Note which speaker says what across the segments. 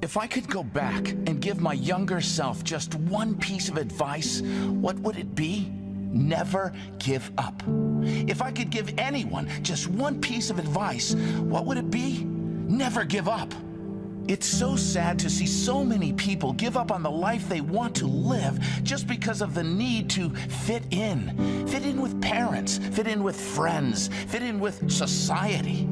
Speaker 1: If I could go back and give my younger self just one piece of advice, what would it be? Never give up. If I could give anyone just one piece of advice, what would it be? Never give up. It's so sad to see so many people give up on the life they want to live just because of the need to fit in. Fit in with parents, fit in with friends, fit in with society.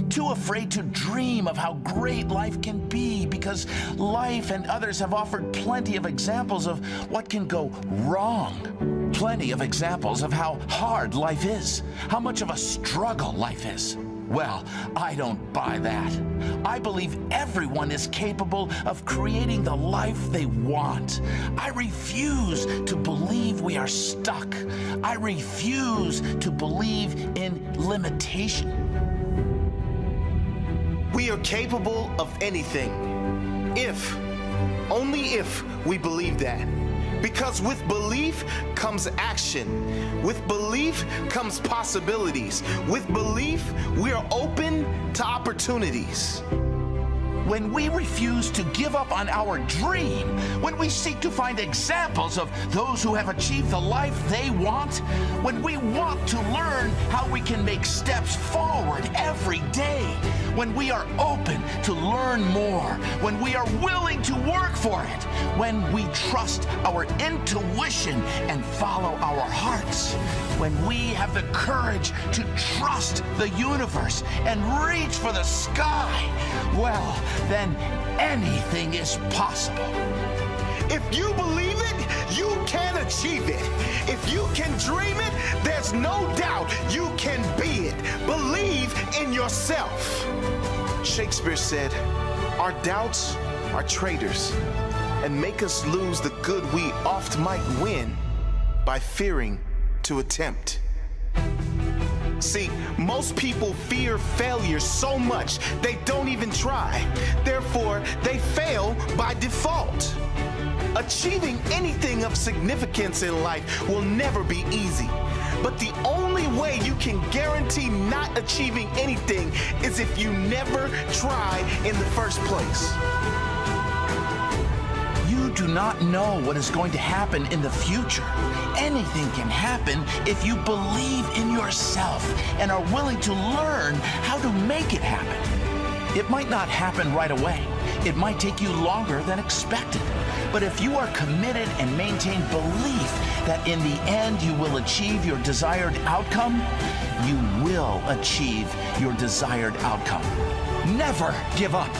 Speaker 1: Too afraid to dream of how great life can be because life and others have offered plenty of examples of what can go wrong. Plenty of examples of how hard life is, how much of a struggle life is. Well, I don't buy that. I believe everyone is capable of creating the life they want. I refuse to believe we are stuck. I refuse to believe in limitation.
Speaker 2: We are capable of anything, if, only if we believe that. Because with belief comes action. With belief comes possibilities. With belief, we are open to opportunities.
Speaker 1: When we refuse to give up on our dream, when we seek to find examples of those who have achieved the life they want, when we want to learn how we can make steps forward every day, when we are open to learn more, when we are willing to work for it, when we trust our intuition and follow our hearts, when we have the courage to trust the universe and reach for the sky, well, then anything is possible.
Speaker 2: If you believe it, you can achieve it. If you can dream it, there's no doubt you can be it. Believe in yourself. Shakespeare said, "Our doubts are traitors and make us lose the good we oft might win by fearing to attempt." See, most people fear failure so much they don't even try. Therefore, they fail by default. Achieving anything of significance in life will never be easy. But the only way you can guarantee not achieving anything is if you never try in the first place.
Speaker 1: You do not know what is going to happen in the future. Anything can happen if you believe in yourself and are willing to learn how to make it happen. It might not happen right away. It might take you longer than expected. But if you are committed and maintain belief that in the end you will achieve your desired outcome, you will achieve your desired outcome. Never give up.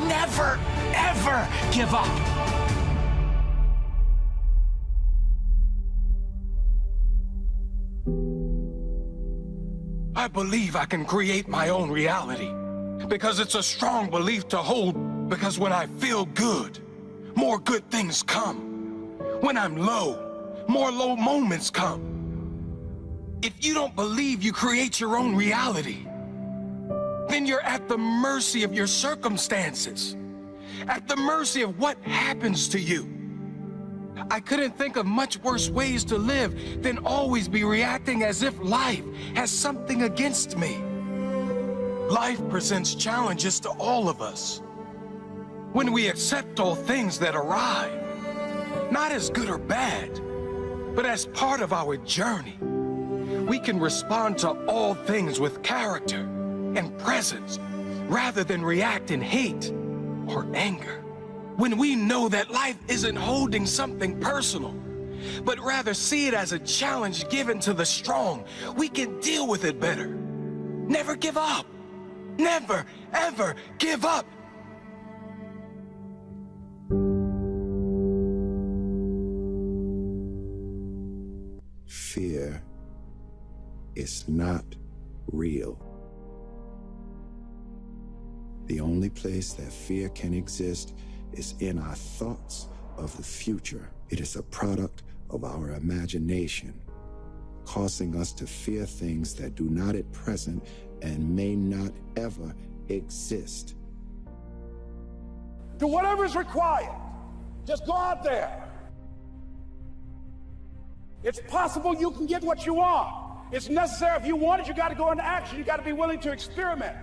Speaker 1: Never, ever give up.
Speaker 3: I believe I can create my own reality because it's a strong belief to hold, because when I feel good, more good things come. When I'm low, more low moments come. If you don't believe you create your own reality, then you're at the mercy of your circumstances, at the mercy of what happens to you. I couldn't think of much worse ways to live than always be reacting as if life has something against me. Life presents challenges to all of us. When we accept all things that arrive, not as good or bad, but as part of our journey, we can respond to all things with character and presence rather than react in hate or anger. When we know that life isn't holding something personal, but rather see it as a challenge given to the strong, we can deal with it better. Never give up. Never, ever give up.
Speaker 4: Fear is not real. The only place that fear can exist is in our thoughts of the future. It is a product of our imagination, causing us to fear things that do not at present and may not ever exist.
Speaker 5: Do whatever is required. Just go out there. It's possible you can get what you want. It's necessary. If you want it, you got to go into action. You got to be willing to experiment.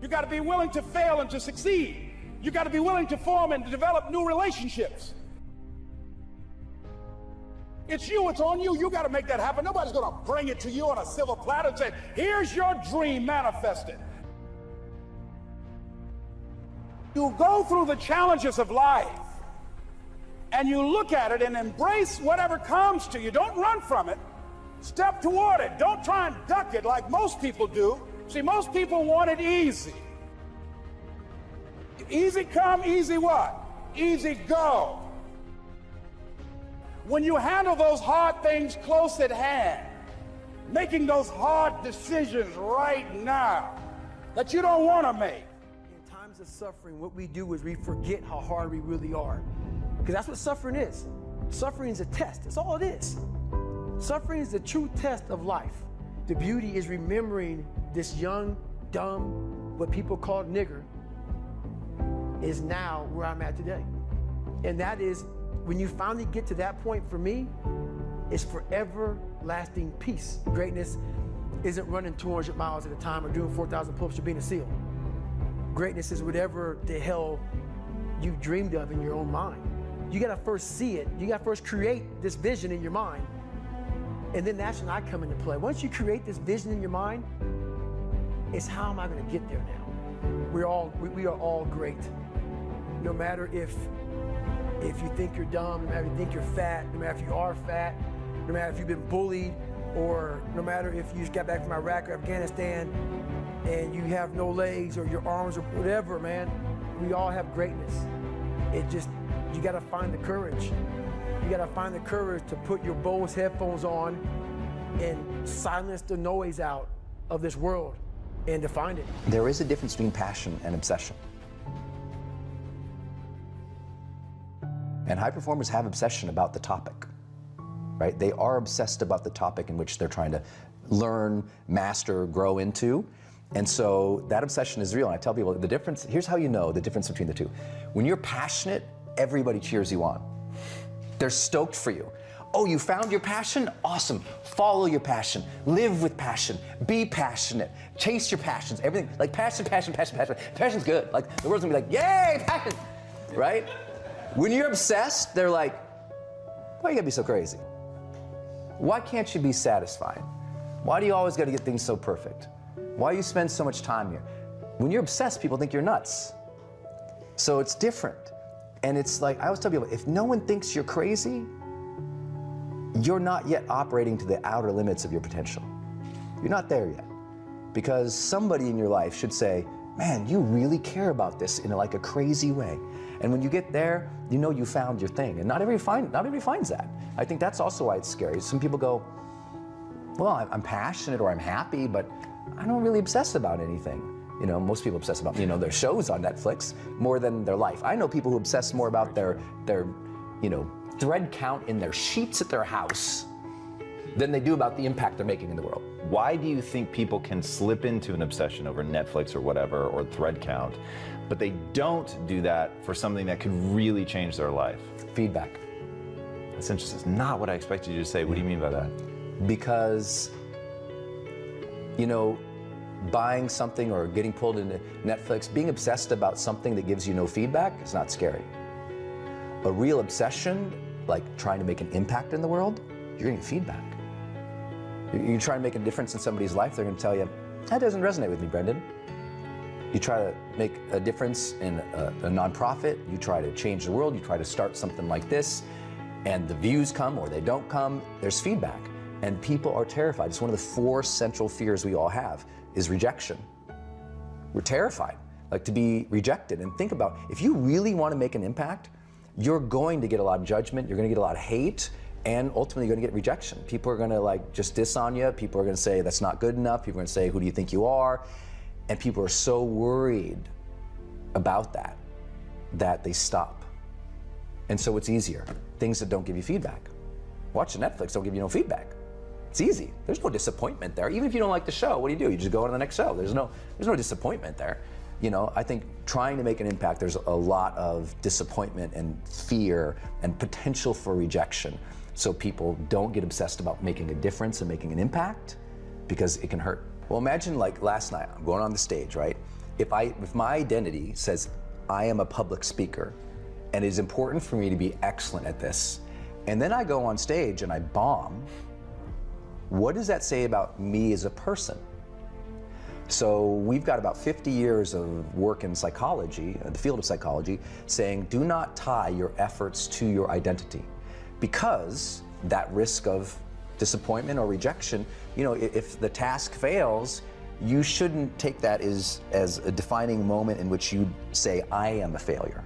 Speaker 5: You got to be willing to fail and to succeed. You got to be willing to form and to develop new relationships. It's you, it's on you. You got to make that happen. Nobody's going to bring it to you on a silver platter and say, here's your dream manifested. You go through the challenges of life and you look at it and embrace whatever comes to you. Don't run from it. Step toward it. Don't try and duck it like most people do. See, most people want it easy. Easy come, easy what? Easy go. When you handle those hard things close at hand, making those hard decisions right now that you don't want to make.
Speaker 6: In times of suffering, what we do is we forget how hard we really are. Because that's what suffering is. Suffering is a test. That's all it is. Suffering is the true test of life. The beauty is remembering this young, dumb, what people call nigger, is now where I'm at today. And that is, when you finally get to that point, for me, it's forever lasting peace. Greatness isn't running 200 miles at a time or doing 4,000 pull-ups or being a SEAL. Greatness is whatever the hell you've dreamed of in your own mind. You gotta first see it. You gotta first create this vision in your mind. And then that's when I come into play. Once you create this vision in your mind, it's how am I gonna get there now? We are all great. No matter if you think you're dumb, no matter if you think you're fat, no matter if you are fat, no matter if you've been bullied, or no matter if you just got back from Iraq or Afghanistan and you have no legs or your arms or whatever, man, we all have greatness. It just, you gotta find the courage. You gotta find the courage to put your Bose headphones on and silence the noise out of this world and to find it.
Speaker 7: There is a difference between passion and obsession. And high performers have obsession about the topic, right? They are obsessed about the topic in which they're trying to learn, master, grow into. And so that obsession is real. And I tell people the difference, here's how you know the difference between the two. When you're passionate, everybody cheers you on. They're stoked for you. Oh, you found your passion? Awesome. Follow your passion. Live with passion. Be passionate. Chase your passions. Everything, like passion, passion, passion, passion. Passion's good. Like the world's gonna be like, yay, passion, right? When you're obsessed, they're like, why you gotta be so crazy? Why can't you be satisfied? Why do you always gotta get things so perfect? Why do you spend so much time here? When you're obsessed, people think you're nuts. So it's different. And it's like, I always tell people, if no one thinks you're crazy, you're not yet operating to the outer limits of your potential. You're not there yet. Because somebody in your life should say, man, you really care about this in like a crazy way. And when you get there, you know you found your thing. And not everybody finds that. I think that's also why it's scary. Some people go, well, I'm passionate or I'm happy, but I don't really obsess about anything. You know, most people obsess about, their shows on Netflix more than their life. I know people who obsess more about their thread count in their sheets at their house than they do about the impact they're making in the world.
Speaker 8: Why do you think people can slip into an obsession over Netflix or whatever, or thread count, but they don't do that for something that could really change their life?
Speaker 7: Feedback.
Speaker 8: That's interesting. It's not what I expected you to say. What do you mean by that?
Speaker 7: Because, buying something or getting pulled into Netflix, being obsessed about something that gives you no feedback is not scary. A real obsession, like trying to make an impact in the world, you're getting feedback. You try to make a difference in somebody's life, they're gonna tell you, that doesn't resonate with me, Brendan. You try to make a difference in a nonprofit, you try to change the world, you try to start something like this, and the views come or they don't come, there's feedback. And people are terrified. It's one of the 4 central fears we all have, is rejection. We're terrified, like to be rejected. And think about, if you really want to make an impact, you're going to get a lot of judgment, you're going to get a lot of hate, and ultimately you're going to get rejection. People are going to just diss on you, people are going to say that's not good enough, people are going to say, who do you think you are? And people are so worried about that they stop. And so it's easier. Things that don't give you feedback. Watching Netflix don't give you no feedback. It's easy. There's no disappointment there. Even if you don't like the show, what do? You just go on to the next show. There's no disappointment there. I think trying to make an impact, there's a lot of disappointment and fear and potential for rejection. So people don't get obsessed about making a difference and making an impact because it can hurt. Well, imagine like last night, I'm going on the stage, right? if my identity says I am a public speaker and it is important for me to be excellent at this, and then I go on stage and I bomb, what does that say about me as a person? So we've got about 50 years of work in psychology, the field of psychology, saying do not tie your efforts to your identity, because that risk of disappointment or rejection, you know, if the task fails, you shouldn't take that as a defining moment in which you say, I am a failure,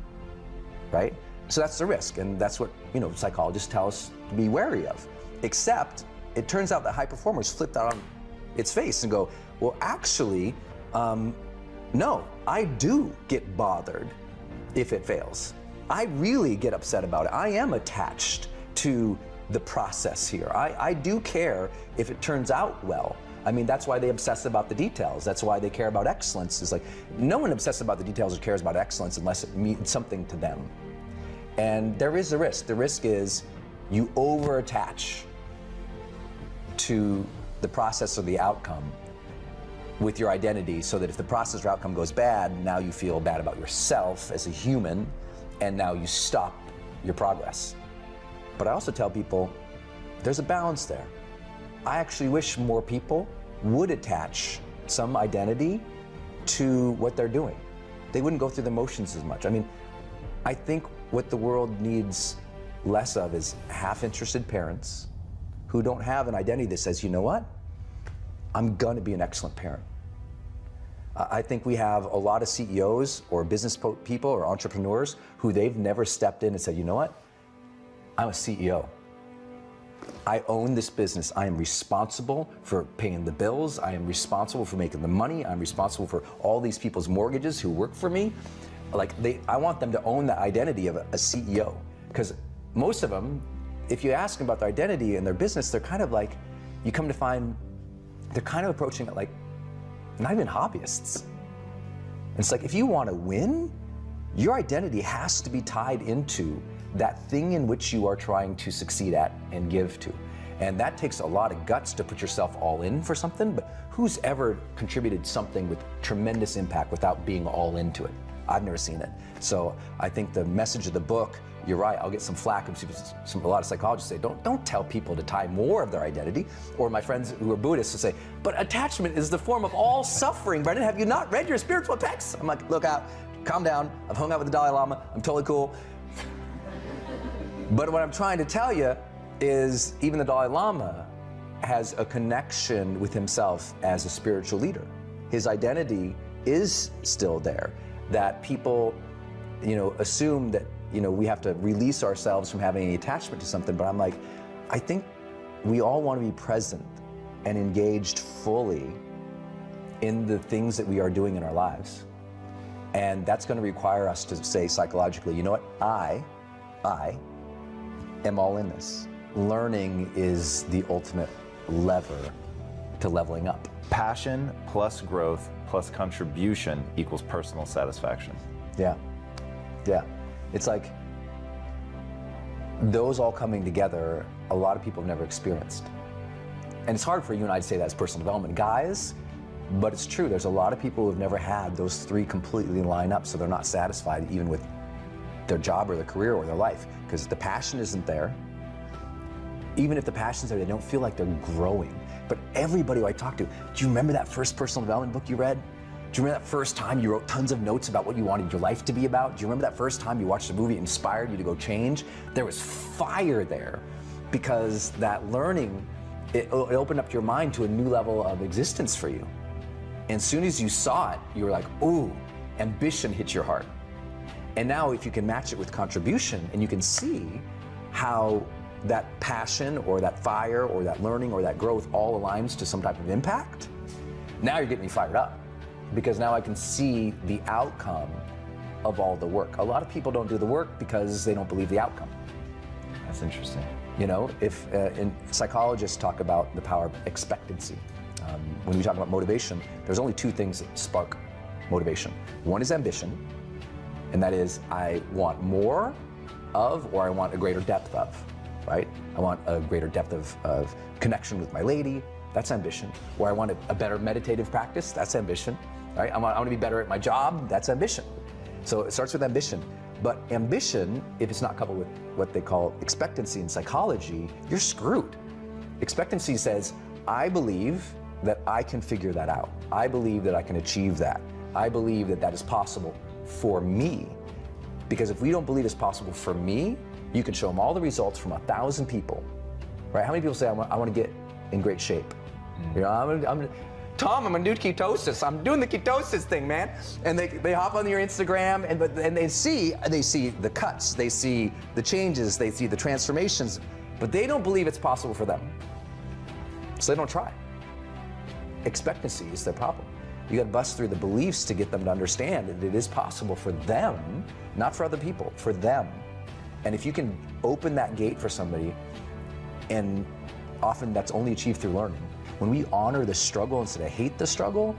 Speaker 7: right? So that's the risk, and that's what, you know, psychologists tell us to be wary of. Except, it turns out that high performers flip that on its face and go, well, actually, no, I do get bothered if it fails. I really get upset about it. I am attached to the process here. I do care if it turns out well. I mean, that's why they obsess about the details. That's why they care about excellence. It's like, no one obsesses about the details or cares about excellence unless it means something to them. And there is a risk. The risk is you over-attach to the process or the outcome with your identity, so that if the process or outcome goes bad, now you feel bad about yourself as a human, and now you stop your progress. But I also tell people there's a balance there. I actually wish more people would attach some identity to what they're doing. They wouldn't go through the motions as much. I mean, I think what the world needs less of is half-interested parents who don't have an identity that says, you know what? I'm gonna be an excellent parent. I think we have a lot of CEOs or business people or entrepreneurs who they've never stepped in and said, you know what? I'm a CEO. I own this business. I am responsible for paying the bills. I am responsible for making the money. I'm responsible for all these people's mortgages who work for me. Like I want them to own the identity of a CEO, because most of them, if you ask them about their identity and their business, they're kind of like, you come to find, they're kind of approaching it like not even hobbyists. And it's like, if you want to win, your identity has to be tied into that thing in which you are trying to succeed at and give to. And that takes a lot of guts to put yourself all in for something, but who's ever contributed something with tremendous impact without being all into it? I've never seen it. So I think the message of the book, you're right, I'll get some flack from a lot of psychologists say, don't tell people to tie more of their identity. Or my friends who are Buddhists will say, but attachment is the form of all suffering. Brendan, have you not read your spiritual texts? I'm like, look out, calm down. I've hung out with the Dalai Lama, I'm totally cool. But what I'm trying to tell you is even the Dalai Lama has a connection with himself as a spiritual leader. His identity is still there. That people, you know, assume that, you know, we have to release ourselves from having any attachment to something, but I'm like, I think we all want to be present and engaged fully in the things that we are doing in our lives. And that's going to require us to say psychologically, you know what, I am all in this. Learning is the ultimate lever to leveling up.
Speaker 8: Passion plus growth plus contribution equals personal satisfaction.
Speaker 7: Yeah, yeah. It's like those all coming together, a lot of people have never experienced. And it's hard for you and I to say that as personal development guys, but it's true. There's a lot of people who have never had those three completely line up, so they're not satisfied even with their job or their career or their life, because the passion isn't there. Even if the passion's there, they don't feel like they're growing. But everybody who I talk to, do you remember that first personal development book you read? Do you remember that first time you wrote tons of notes about what you wanted your life to be about? Do you remember that first time you watched a movie that inspired you to go change? There was fire there, because that learning, it opened up your mind to a new level of existence for you. And as soon as you saw it, you were like, ooh, ambition hit your heart. And now if you can match it with contribution and you can see how that passion or that fire or that learning or that growth all aligns to some type of impact, now you're getting me fired up, because now I can see the outcome of all the work. A lot of people don't do the work because they don't believe the outcome.
Speaker 8: That's interesting.
Speaker 7: You know, if and psychologists talk about the power of expectancy. When we talk about motivation, there's only two things that spark motivation. One is ambition, and that is I want more of, or I want a greater depth of, right? I want a greater depth of connection with my lady, that's ambition. Or I want a better meditative practice, that's ambition. right? I want to be better at my job. That's ambition. So it starts with ambition. But ambition, if it's not coupled with what they call expectancy in psychology, you're screwed. Expectancy says, I believe that I can figure that out. I believe that I can achieve that. I believe that that is possible for me. Because if we don't believe it's possible for me, you can show them all the results from 1,000 people, right? How many people say, I want to get in great shape? You know, Tom, I'm gonna do ketosis. I'm doing the ketosis thing, man. And they hop on your Instagram and they see the cuts, they see the changes, they see the transformations, but they don't believe it's possible for them. So they don't try. Expectancy is their problem. You got to bust through the beliefs to get them to understand that it is possible for them, not for other people, for them. And if you can open that gate for somebody, and often that's only achieved through learning, when we honor the struggle instead of hate the struggle,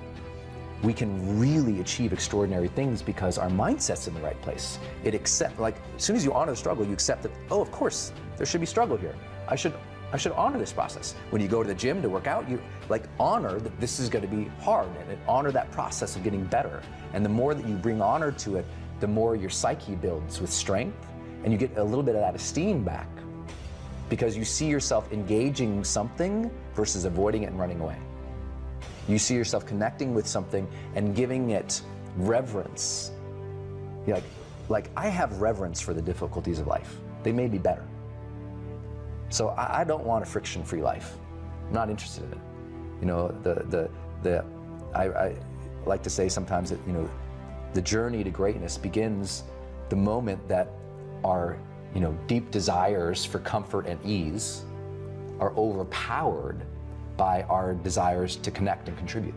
Speaker 7: we can really achieve extraordinary things because our mindset's in the right place. It accept, like, as soon as you honor the struggle, you accept that, oh, of course, there should be struggle here. I should honor this process. When you go to the gym to work out, you like honor that this is going to be hard, and honor that process of getting better. And the more that you bring honor to it, the more your psyche builds with strength, and you get a little bit of that esteem back because you see yourself engaging something versus avoiding it and running away. You see yourself connecting with something and giving it reverence. You're like I have reverence for the difficulties of life. They may be better. So I don't want a friction-free life. I'm not interested in it. You know, I like to say sometimes that, you know, the journey to greatness begins the moment that our, you know, deep desires for comfort and ease are overpowered by our desires to connect and contribute.